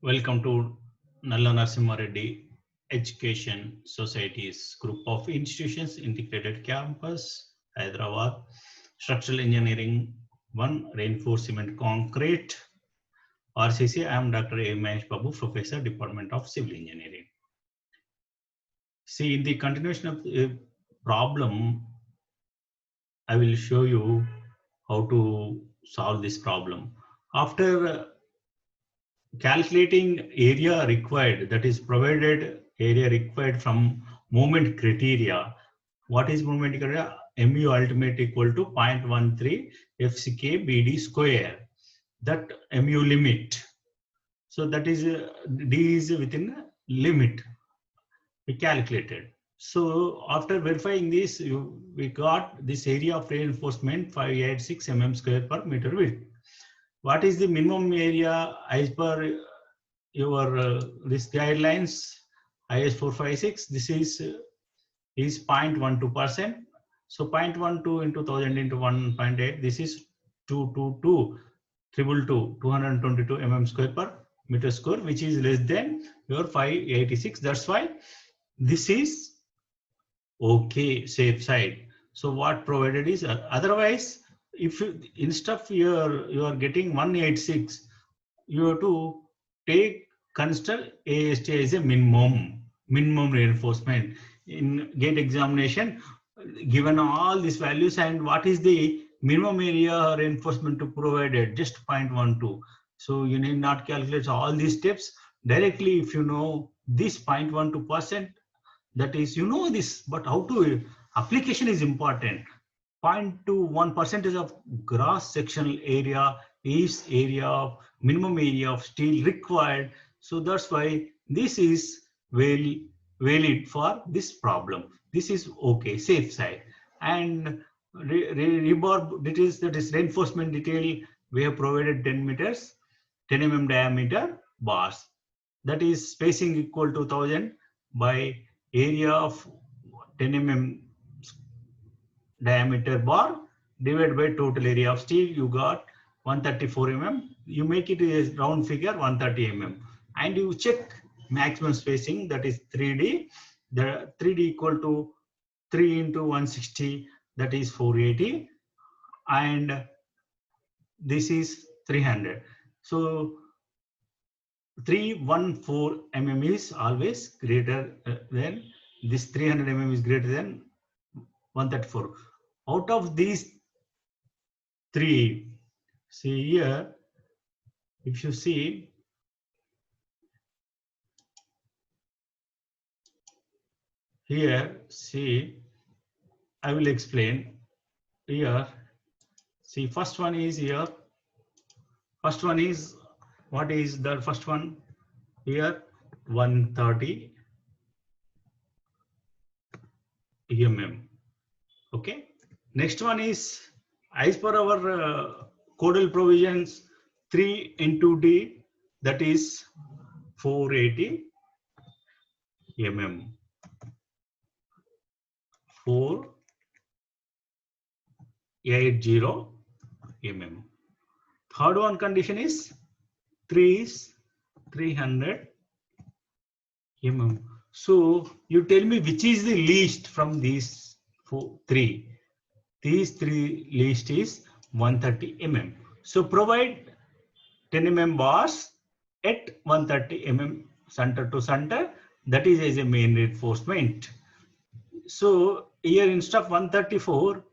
Welcome to Nalla Narasimha Reddy Education Society's group of institutions, integrated campus, Hyderabad, structural engineering 1, reinforcement concrete, RCC. I am Dr. A. Mahesh Babu, Professor, Department of Civil Engineering. See, in the continuation of the problem, I will show you how to solve this problem. After calculating area required, that is provided area required from moment criteria. What is moment criteria? Mu ultimate equal to 0.13 FCK BD square. That mu limit. So that is D is within limit. We calculated. So after verifying this, we got this area of reinforcement 586 mm square per meter width. What is the minimum area as per your this guidelines IS 456? This is 0.12%. So 0.12 into 1000 into 1.8. This is 222 mm square per meter square, which is less than your 586. That's why this is okay, safe side. So what provided is otherwise, if you, instead of you are getting 186, you have to consider AST as a minimum reinforcement. In gate examination, given all these values and what is the minimum area reinforcement to provided, just 0.12. So you need not calculate all these steps directly. If you know this 0.12%, that is, you know this, but how to application is important. 0.21% of gross sectional area is area of minimum area of steel required. So that's why this is valid for this problem. This is okay, safe side. And rebar details, that is reinforcement detail, we have provided 10 meters, 10 mm diameter bars. That is spacing equal to 1000 by area of 10 mm diameter bar divided by total area of steel. You got 134 mm. You make it a round figure 130 mm, and you check maximum spacing, that is 3D. The 3D equal to 3 into 160, that is 480, and this is 300. So 314 mm is always greater than this. 300 mm is greater than 134. Out of these three, see here, if you see here, see, I will explain here. See, first one is here. First one is, what is the first one here? 130 mm. Okay. Next one is, as per our codal provisions, 3 into D, that is 480 mm. 480 mm. Third one condition is 3 is 300 mm. So you tell me which is the least from these three. These three least is 130 mm. So provide 10 mm bars at 130 mm center to center. That is as a main reinforcement. So here instead of 134,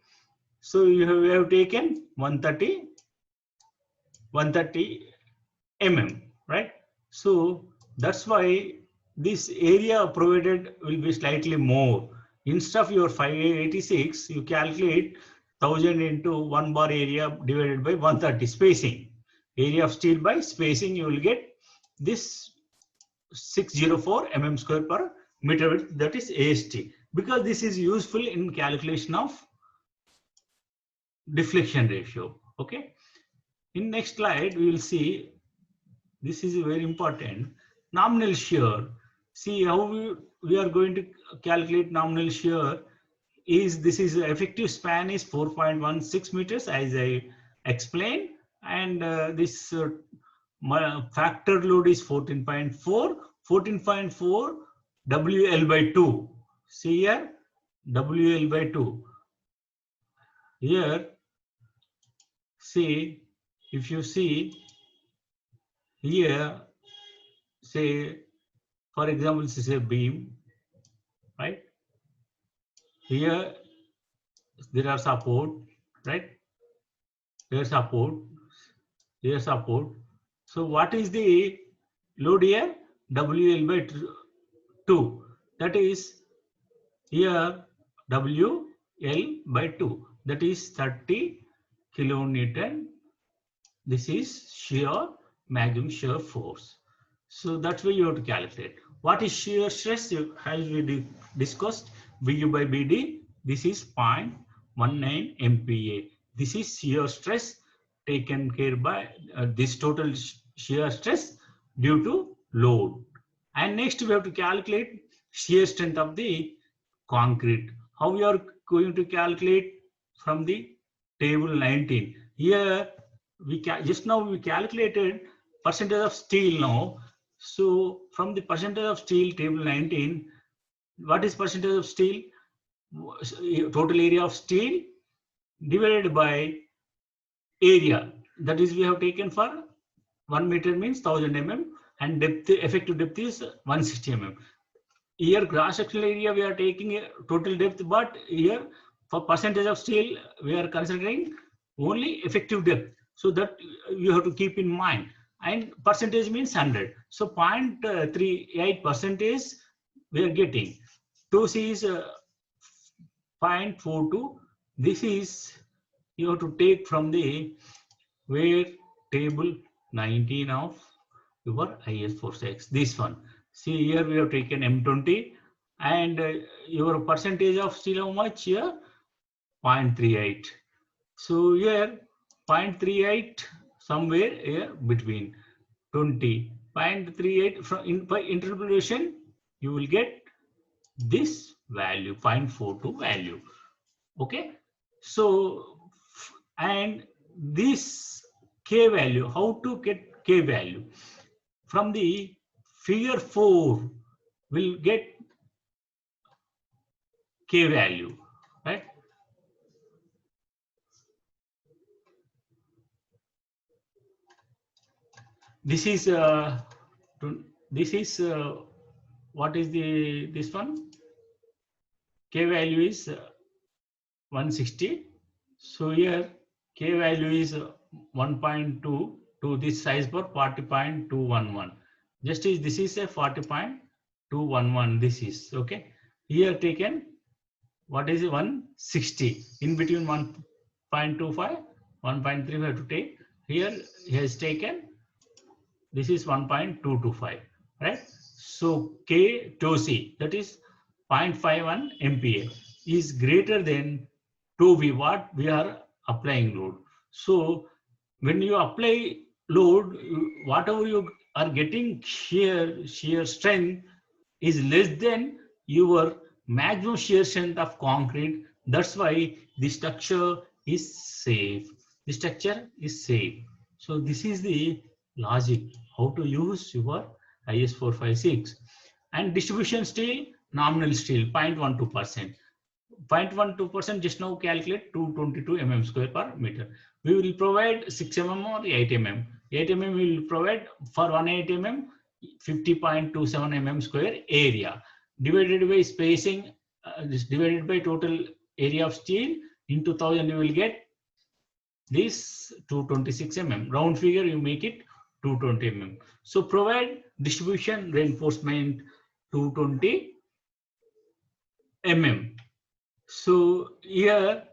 so you have taken 130 mm, right? So that's why this area provided will be slightly more. Instead of your 586, you calculate 1000 into 1 bar area divided by 130 spacing. Area of steel by spacing, you will get this 604 mm square per meter width, that is AST, because this is useful in calculation of deflection ratio. Okay. In next slide, we will see, this is very important, nominal shear. See how we are going to calculate nominal shear. This is effective span is 4.16 meters as I explained, and this My factor load is 14.4, 14.4 WL by 2. See here, WL by 2. Here, see, if you see here, say, for example, this is a beam, right? Here, there are support, right? Here support, here support. So what is the load here? WL by 2. That is here WL by 2. That is 30 kilonewton. This is shear, maximum shear force. So that's why you have to calculate. What is shear stress? As we discussed, BU by BD, this is 0.19 MPa. This is shear stress taken care by this total shear stress due to load. And next we have to calculate shear strength of the concrete. How we are going to calculate? From the table 19. Here we just now we calculated percentage of steel now. So from the percentage of steel table 19, what is percentage of steel? Total area of steel divided by area. That is we have taken for 1 meter means 1000 mm and depth, effective depth is 160 mm. Here cross sectional area we are taking a total depth, but here for percentage of steel we are considering only effective depth. So that you have to keep in mind. And percentage means 100. So 0.38 percentage we are getting. 2C is 0.42. This is you have to take from the where table 19 of your IS46. This one. See here we have taken M20 and your percentage of steel how much here? 0.38. So here 0.38 somewhere here between 20. 0.38 from by interpolation you will get this value 0.42 value. Okay. So and this K value, how to get K value? From the figure 4 will get K value, right? This is what is this one? K value is 160. So here K value is 1.2 to this size for 40.211. Just is this is a 40.211. This is okay. Here taken what is 160 in between 1.25, 1.35 to take. Here he has taken this is 1.225, right? So K to C, that is 0.51 MPa is greater than 2V, what we are applying load. So when you apply load, whatever you are getting shear strength is less than your maximum shear strength of concrete. That's why the structure is safe. The structure is safe. So this is the logic how to use your IS 456. And distribution steel, nominal steel 0.12%. 0.12% just now calculate 222 mm square per meter. We will provide 6 mm or 8 mm. 8 mm we will provide for 1 8 mm 50.27 mm square area divided by spacing, this divided by total area of steel into 1000 you will get this 226 mm. Round figure you make it 220 mm. So provide distribution reinforcement 220 mm. So here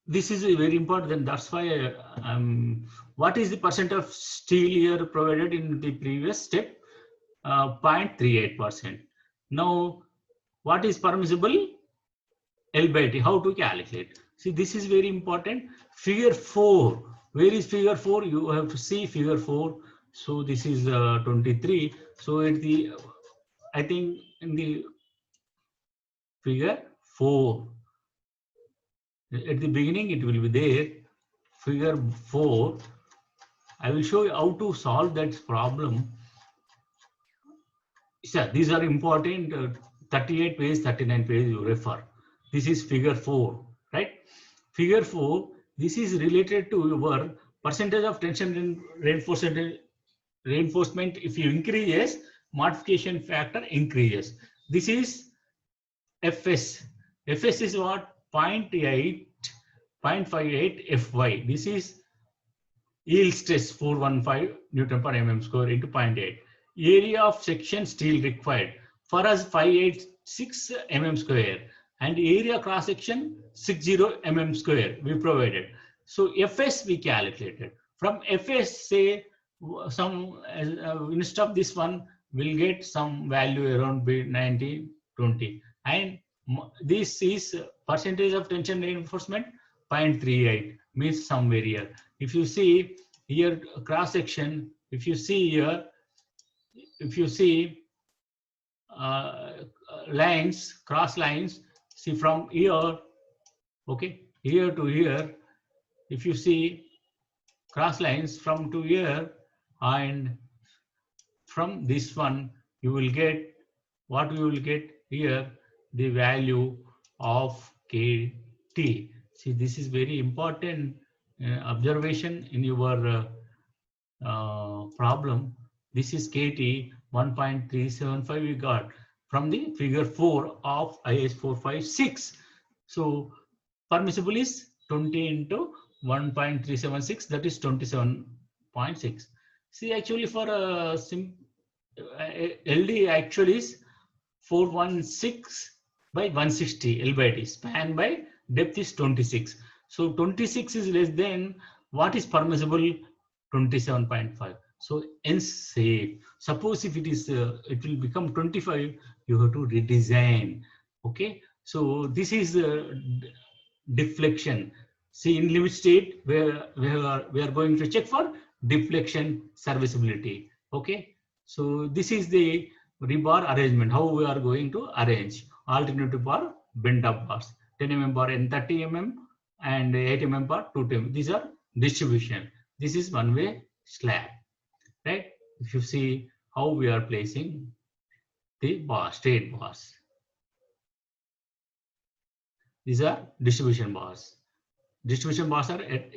this is very important. That's why what is the percent of steel here provided in the previous step? 0.38%. Now what is permissible? L by T. How to calculate? See, this is very important. Figure 4. Where is figure 4? You have to see figure 4. So this is 23. So at the, I think in the figure 4, at the beginning it will be there. Figure 4. I will show you how to solve that problem. Sir, these are important 38 page, 39 page you refer. This is figure 4, right? Figure 4, this is related to your percentage of tension reinforcement. If you increases, modification factor increases. This is Fs. Fs is what? 0.58 Fy. This is yield stress 415 Newton per mm square into 0.8. Area of section steel required. For us 586 mm square and area cross section 60 mm square we provided. So Fs we calculated. From Fs say some instead of this one we'll get some value around 90 20 and this is percentage of tension reinforcement 0.38 means somewhere here. If you see here cross section, if you see here, if you see lines, cross lines, see from here, okay, here to here, if you see cross lines from to here and from this one, you will get what you will get here, the value of KT. See, this is very important observation in your problem. This is KT 1.375 we got from the figure 4 of IS 456. So permissible is 20 into 1.376, that is 27.6. See, actually for LD actually is 416 by 160 L by T, span by depth is 26. So 26 is less than what is permissible, 27.5. So hence safe. Suppose if it is it will become 25, you have to redesign. Okay, so this is deflection. See, in limit state where we are going to check for deflection serviceability. Okay, so this is the rebar arrangement, how we are going to arrange alternative bar bent up bars, 10 mm bar and 30 mm and 8 mm bar 2 mm. These are distribution. This is one way slab, right? If you see how we are placing the bar, straight bars. These are distribution bars. Distribution bars are at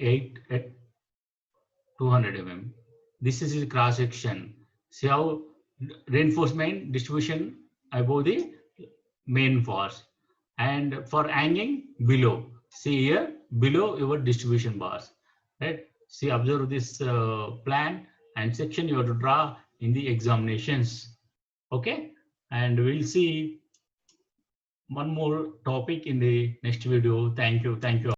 200 mm. This is the cross section. See how reinforcement distribution above the main bars, and for hanging below. See here below your distribution bars, right? See, observe this plan and section you have to draw in the examinations. Okay, and we'll see one more topic in the next video. Thank you. Thank you.